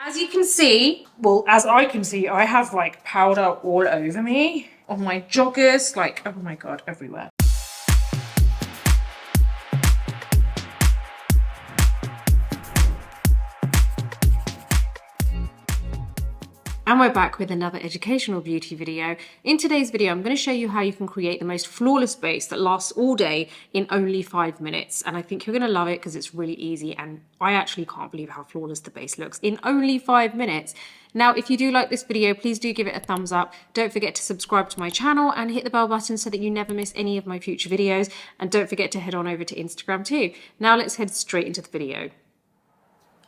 As you can see, well, as I can see, I have like powder all over me, on my joggers, like, oh my God, everywhere. And we're back with another educational beauty video. In today's video, I'm going to show you how you can create the most flawless base that lasts all day in only 5 minutes. And I think you're going to love it because it's really easy. And I actually can't believe how flawless the base looks in only 5 minutes. Now, if you do like this video, please do give it a thumbs up. Don't forget to subscribe to my channel and hit the bell button so that you never miss any of my future videos. And don't forget to head on over to Instagram too. Now let's head straight into the video.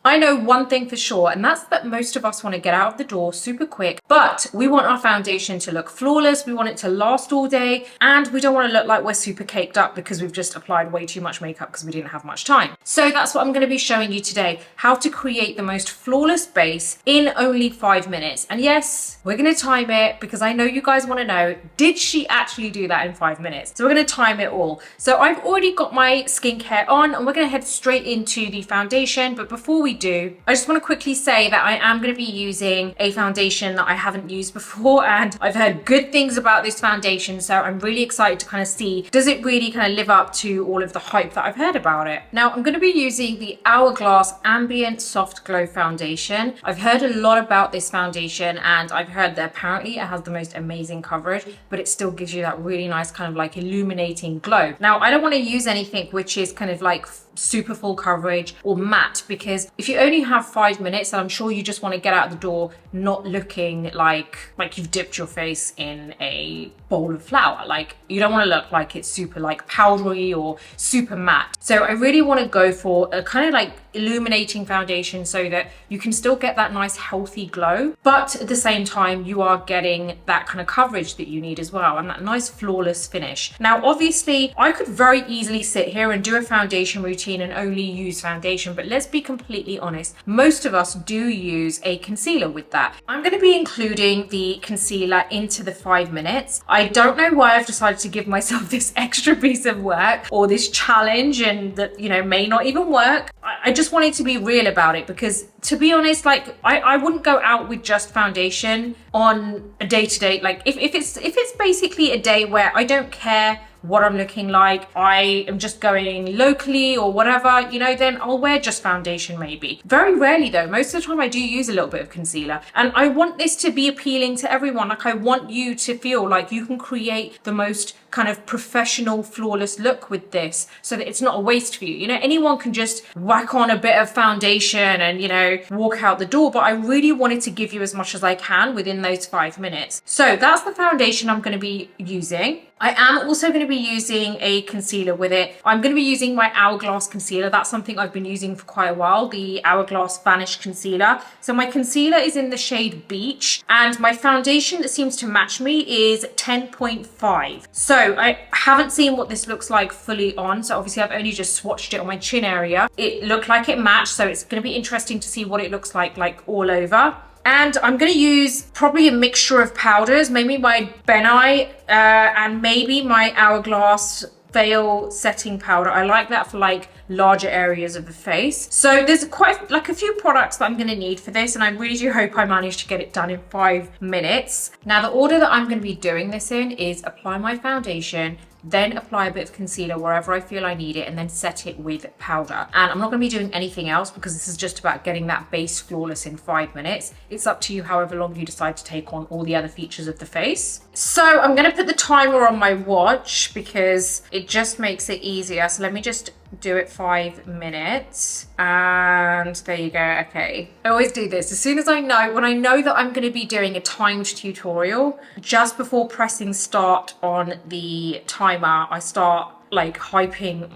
I know one thing for sure, and that's that most of us want to get out of the door super quick, but we want our foundation to look flawless, we want it to last all day, and we don't want to look like we're super caked up because we've just applied way too much makeup because we didn't have much time. So that's what I'm going to be showing you today, how to create the most flawless base in only 5 minutes. And yes, we're going to time it because I know you guys want to know, did she actually do that in 5 minutes? So we're going to time it all. So I've already got my skincare on and we're going to head straight into the foundation, but before we do, I just want to quickly say that I am going to be using a foundation that I haven't used before, and I've heard good things about this foundation, so I'm really excited to kind of see, does it really kind of live up to all of the hype that I've heard about it. Now I'm going to be using the Hourglass Ambient Soft Glow Foundation. I've heard a lot about this foundation and I've heard that apparently it has the most amazing coverage, but it still gives you that really nice kind of like illuminating glow. Now I don't want to use anything which is kind of like super full coverage or matte, because if you only have 5 minutes, I'm sure you just want to get out the door not looking like you've dipped your face in a bowl of flour. Like, you don't want to look like it's super like powdery or super matte. So I really want to go for a kind of like illuminating foundation so that you can still get that nice healthy glow, but at the same time you are getting that kind of coverage that you need as well, and that nice flawless finish. Now obviously I could very easily sit here and do a foundation routine and only use foundation, but let's be completely honest, most of us do use a concealer with that. I'm going to be including the concealer into the 5 minutes. I don't know why I've decided to give myself this extra piece of work or this challenge, and that, you know, may not even work. I just wanted to be real about it because, to be honest, like I wouldn't go out with just foundation on a day-to-day. Like if it's basically a day where I don't care what I'm looking like, I am just going locally or whatever, you know, then I'll wear just foundation maybe. Very rarely though, most of the time I do use a little bit of concealer, and I want this to be appealing to everyone. Like, I want you to feel like you can create the most kind of professional flawless look with this so that it's not a waste for you. You know, anyone can just whack on a bit of foundation and, you know, walk out the door, but I really wanted to give you as much as I can within those 5 minutes. So that's the foundation I'm going to be using. I am also going to be using a concealer with it. I'm going to be using my Hourglass concealer. That's something I've been using for quite a while, the Hourglass Vanish concealer. So my concealer is in the shade Beach, and my foundation that seems to match me is 10.5. So I haven't seen what this looks like fully on, so obviously I've only just swatched it on my chin area. It looked like it matched, so it's going to be interesting to see what it looks like all over. And I'm going to use probably a mixture of powders, maybe my Ben Eye and maybe my Hourglass Veil Setting Powder. I like that for like larger areas of the face. So there's quite like a few products that I'm going to need for this, and I really do hope I manage to get it done in 5 minutes. Now the order that I'm going to be doing this in is apply my foundation, then apply a bit of concealer wherever I feel I need it, and then set it with powder. And I'm not going to be doing anything else because this is just about getting that base flawless in 5 minutes. It's up to you however long you decide to take on all the other features of the face. So I'm going to put the timer on my watch because it just makes it easier. So let me just do it 5 minutes, and there you go. Okay, I always do this as soon as when I know that I'm going to be doing a timed tutorial, just before pressing start on the timer, I start like hyping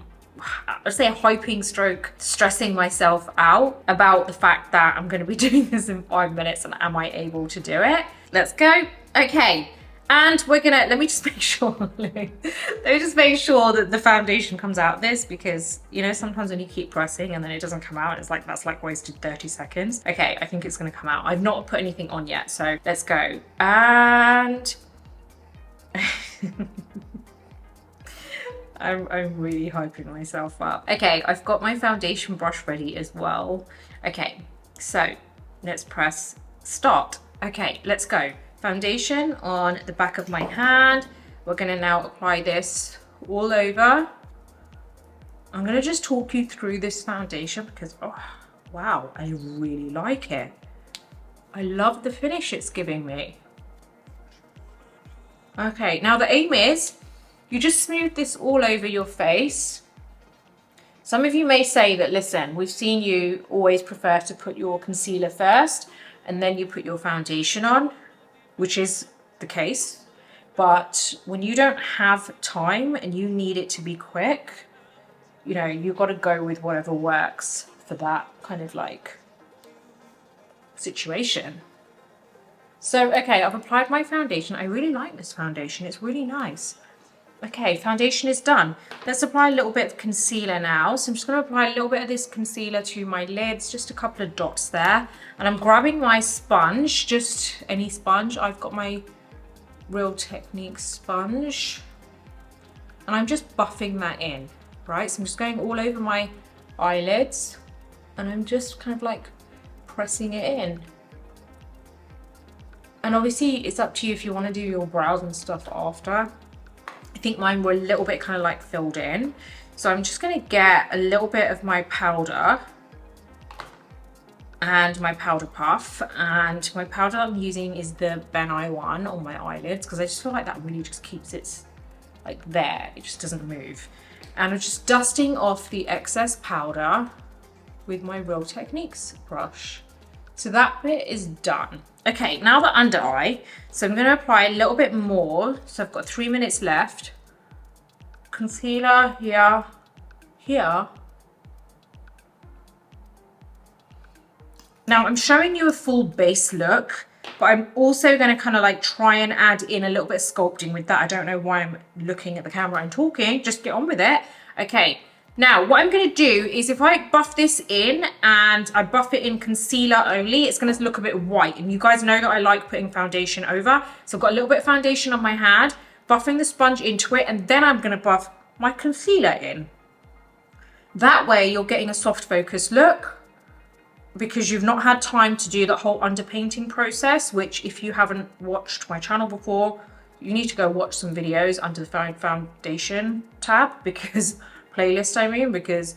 stroke stressing myself out about the fact that I'm going to be doing this in 5 minutes, and am I able to do it? Let's go. Okay. And we're gonna, let me just make sure that the foundation comes out this, because, you know, sometimes when you keep pressing and then it doesn't come out, it's like, that's like wasted 30 seconds. Okay, I think it's gonna come out. I've not put anything on yet, so let's go. And I'm really hyping myself up. Okay, I've got my foundation brush ready as well. Okay, so Let's press start. Okay, let's go. Foundation on the back of my hand. We're gonna now apply this all over. I'm gonna just talk you through this foundation because, oh, wow, I really like it. I love the finish it's giving me. Okay, now the aim is you just smooth this all over your face. Some of you may say that, listen, we've seen you always prefer to put your concealer first and then you put your foundation on, which is the case. But when you don't have time and you need it to be quick, you know, you've got to go with whatever works for that kind of like situation. So, okay, I've applied my foundation. I really like this foundation. It's really nice. Okay, foundation is done. Let's apply a little bit of concealer now. So I'm just going to apply a little bit of this concealer to my lids, just a couple of dots there. And I'm grabbing my sponge, just any sponge. I've got my Real Technique sponge. And I'm just buffing that in, right? So I'm just going all over my eyelids. And I'm just kind of like pressing it in. And obviously it's up to you if you want to do your brows and stuff after. I think mine were a little bit kind of like filled in. So I'm just going to get a little bit of my powder and my powder puff. And my powder I'm using is the Ben I one on my eyelids because I just feel like that really just keeps it like there. It just doesn't move. And I'm just dusting off the excess powder with my Real Techniques brush. So that bit is done. Okay, now the under eye. So I'm going to apply a little bit more. So I've got 3 minutes left. Concealer here, here. Now I'm showing you a full base look, but I'm also going to kind of like try and add in a little bit of sculpting with that. I don't know why I'm looking at the camera and talking. Just get on with it. Okay. Now, what I'm going to do is if I buff this in and I buff it in concealer only, it's going to look a bit white. And you guys know that I like putting foundation over. So I've got a little bit of foundation on my hand, buffing the sponge into it, and then I'm going to buff my concealer in. That way you're getting a soft focus look because you've not had time to do the whole underpainting process, which if you haven't watched my channel before, you need to go watch some videos under the foundation tab because... playlist I mean, because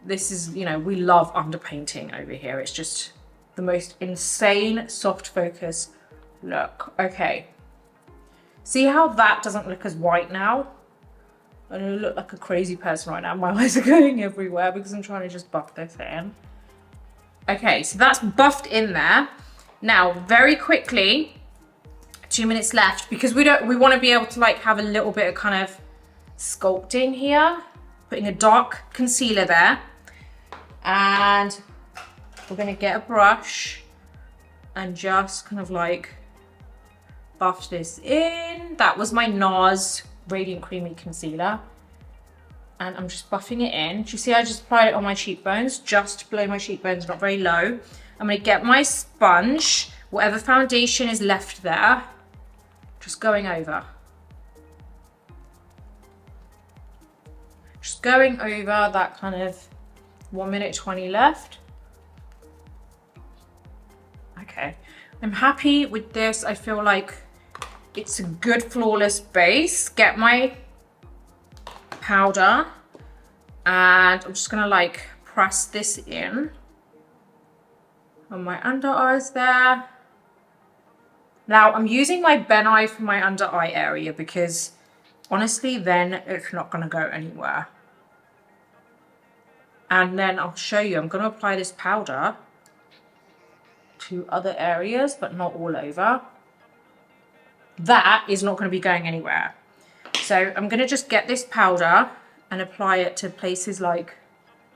this is, you know, we love underpainting over here. It's just the most insane soft focus look. Okay, see how that doesn't look as white now? I don't look like a crazy person right now. My eyes are going everywhere because I'm trying to just buff this in. Okay, so that's buffed in there. Now very quickly, 2 minutes left because we want to be able to like have a little bit of kind of sculpting here. Putting a dark concealer there, and we're going to get a brush and just kind of like buff this in. That was my NARS Radiant Creamy Concealer, and I'm just buffing it in. Do you see I just applied it on my cheekbones, just below my cheekbones, not very low. I'm going to get my sponge, whatever foundation is left there, just going over. Just going over that kind of 1 minute 20 left. Okay, I'm happy with this. I feel like it's a good flawless base. Get my powder and I'm just gonna like press this in on my under eyes there. Now I'm using my Ben Eye for my under eye area because honestly, then it's not going to go anywhere. And then I'll show you, I'm going to apply this powder to other areas, but not all over. That is not going to be going anywhere. So I'm going to just get this powder and apply it to places like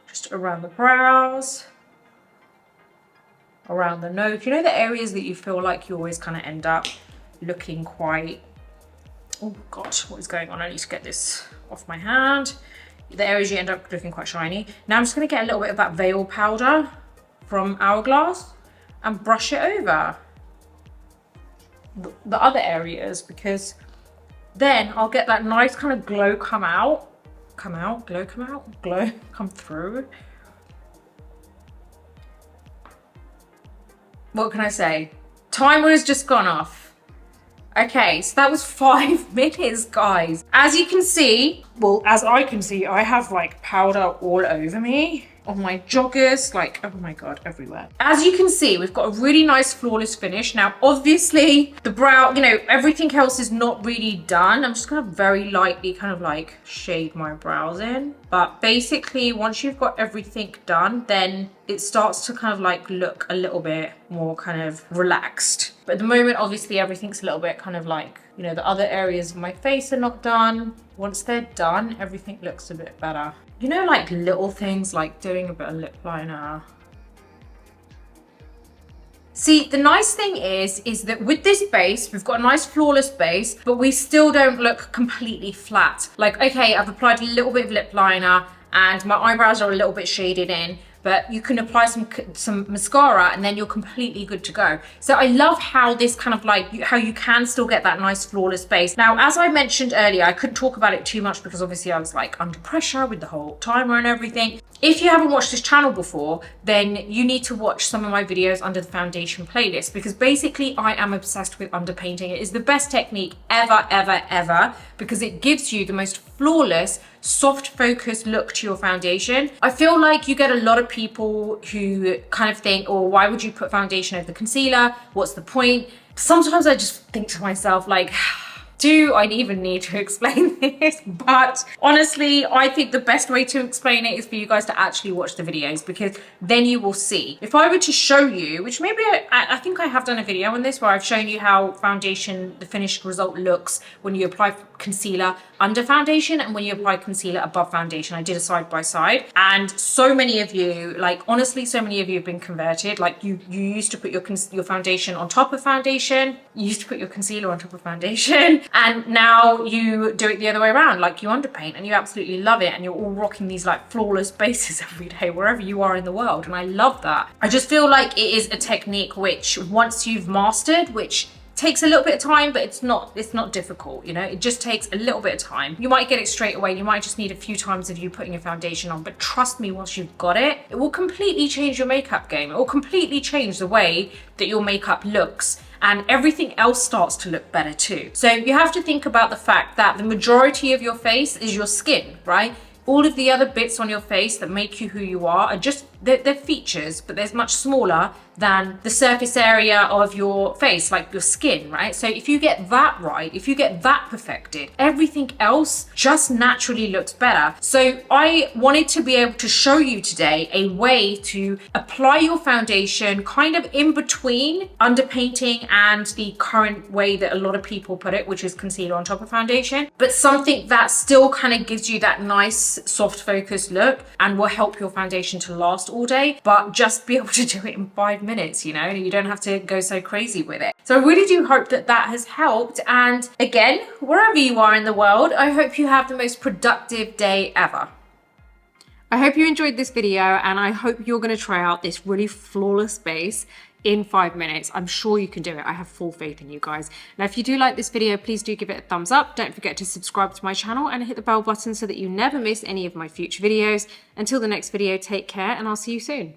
just around the brows, around the nose. You know the areas that you feel like you always kind of end up looking quite... Oh gosh, what is going on? I need to get this off my hand. The areas you end up looking quite shiny. Now I'm just going to get a little bit of that veil powder from Hourglass and brush it over the other areas, because then I'll get that nice kind of glow come through. what can I say? Timer has just gone off. Okay, so that was 5 minutes, guys. As you can see, well, as I can see, I have like powder all over me, on my joggers, like, oh my God, everywhere. As you can see, we've got a really nice flawless finish. Now, obviously the brow, you know, everything else is not really done. I'm just gonna very lightly kind of like shade my brows in. But basically, once you've got everything done, then it starts to kind of like look a little bit more kind of relaxed. But at the moment, obviously everything's a little bit kind of like, you know, the other areas of my face are not done. Once they're done, everything looks a bit better. You know, like little things like doing a bit of lip liner. See, the nice thing is that with this base, we've got a nice flawless base, but we still don't look completely flat. Like, okay, I've applied a little bit of lip liner and my eyebrows are a little bit shaded in, but you can apply some mascara and then you're completely good to go. So I love how this kind of like, how you can still get that nice flawless base. Now, as I mentioned earlier, I couldn't talk about it too much because obviously I was like under pressure with the whole timer and everything. If you haven't watched this channel before, then you need to watch some of my videos under the foundation playlist, because basically I am obsessed with underpainting. It is the best technique ever, ever, ever, because it gives you the most flawless, soft focus look to your foundation. I feel like you get a lot of people who kind of think, oh, why would you put foundation over the concealer? What's the point? Sometimes I just think to myself like, do I even need to explain this? But honestly, I think the best way to explain it is for you guys to actually watch the videos, because then you will see. If I were to show you, which maybe I think I have done a video on this where I've shown you how foundation, the finished result looks when you apply concealer under foundation and when you apply concealer above foundation. I did a side by side, and so many of you, like honestly, so many of you have been converted. Like you used to put your foundation on top of foundation, you used to put your concealer on top of foundation, and now you do it the other way around. Like you underpaint and you absolutely love it, and you're all rocking these like flawless bases every day wherever you are in the world, and I love that. I just feel like it is a technique which once you've mastered, which takes a little bit of time, but it's not difficult, you know. It just takes a little bit of time. You might get it straight away, you might just need a few times of you putting your foundation on, but trust me, once you've got it, it will completely change your makeup game. It will completely change the way that your makeup looks, and everything else starts to look better too. So you have to think about the fact that the majority of your face is your skin, right? All of the other bits on your face that make you who you are just, they're features, but they're much smaller than the surface area of your face, like your skin, right? So if you get that right, if you get that perfected, everything else just naturally looks better. So I wanted to be able to show you today a way to apply your foundation kind of in between underpainting and the current way that a lot of people put it, which is concealer on top of foundation, but something that still kind of gives you that nice soft focus look and will help your foundation to last all day, but just be able to do it in 5 minutes, you know, you don't have to go so crazy with it. So I really do hope that that has helped. And again, wherever you are in the world, I hope you have the most productive day ever. I hope you enjoyed this video, and I hope you're going to try out this really flawless base in 5 minutes. I'm sure you can do it. I have full faith in you guys. Now, if you do like this video, please do give it a thumbs up. Don't forget to subscribe to my channel and hit the bell button so that you never miss any of my future videos. Until the next video, take care, and I'll see you soon.